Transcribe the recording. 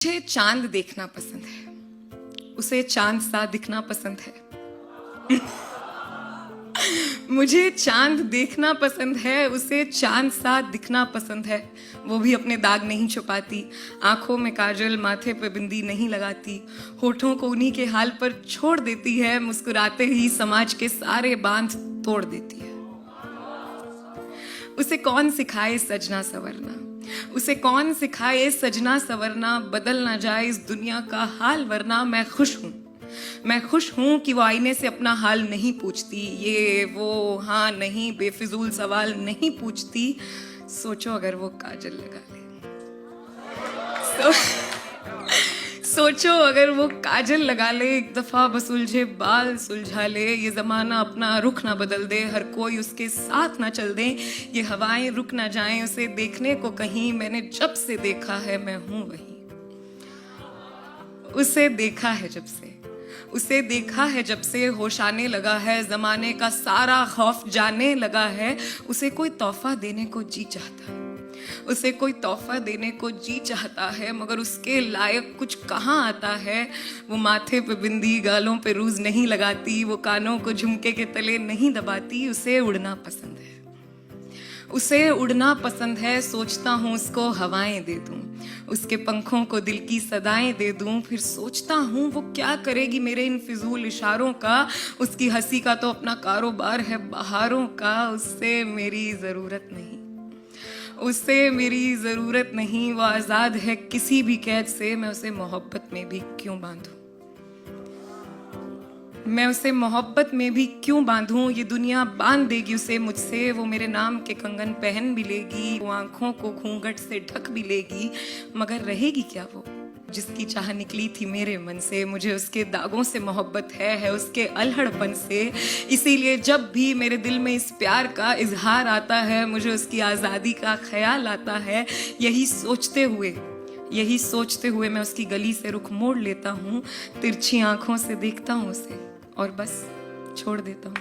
मुझे चांद देखना पसंद है, उसे चांद सा दिखना पसंद है। मुझे चांद देखना पसंद है, उसे चांद सा दिखना पसंद है। वो भी अपने दाग नहीं छुपाती, आंखों में काजल, माथे पे बिंदी नहीं लगाती, होठों को उन्हीं के हाल पर छोड़ देती है, मुस्कुराते ही समाज के सारे बांध तोड़ देती है। उसे कौन सिखाए सजना संवरना, उसे कौन सिखाए सजना संवरना, बदल ना जाए इस दुनिया का हाल वरना। मैं खुश हूँ कि वो आईने से अपना हाल नहीं पूछती, ये वो हाँ नहीं बेफिजूल सवाल नहीं पूछती। सोचो अगर वो काजल लगा ले, सोचो अगर वो काजल लगा ले, एक दफा बस उलझे बाल सुलझा ले, ये जमाना अपना रुख ना बदल दे, हर कोई उसके साथ ना चल दे, ये हवाएं रुक ना जाएं उसे देखने को कहीं। मैंने जब से देखा है मैं हूं वहीं, उसे देखा है जब से, उसे देखा है जब से, होश आने लगा है, जमाने का सारा खौफ जाने लगा है। उसे कोई तोहफा देने को जी चाहता है, उसे कोई तोहफा देने को जी चाहता है, मगर उसके लायक कुछ कहाँ आता है। वो माथे पे बिंदी, गालों पे रूज नहीं लगाती, वो कानों को झुमके के तले नहीं दबाती। उसे उड़ना पसंद है, उसे उड़ना पसंद है। सोचता हूँ उसको हवाएं दे दूं, उसके पंखों को दिल की सदाएं दे दूं, फिर सोचता हूँ वो क्या करेगी मेरे इन फिजूल इशारों का। उसकी हंसी का तो अपना कारोबार है बहारों का। उससे मेरी जरूरत नहीं, उससे मेरी जरूरत नहीं, वो आजाद है किसी भी कैद से। मैं उसे मोहब्बत में भी क्यों बांधूं, मैं उसे मोहब्बत में भी क्यों बांधूं। ये दुनिया बांध देगी उसे मुझसे, वो मेरे नाम के कंगन पहन भी लेगी, वो आंखों को घूंघट से ढक भी लेगी, मगर रहेगी क्या वो जिसकी चाह निकली थी मेरे मन से। मुझे उसके दागों से मोहब्बत है उसके अल्हड़पन से। इसीलिए जब भी मेरे दिल में इस प्यार का इजहार आता है, मुझे उसकी आज़ादी का ख्याल आता है। यही सोचते हुए मैं उसकी गली से रुख मोड़ लेता हूँ, तिरछी आंखों से देखता हूँ उसे और बस छोड़ देता हूँ।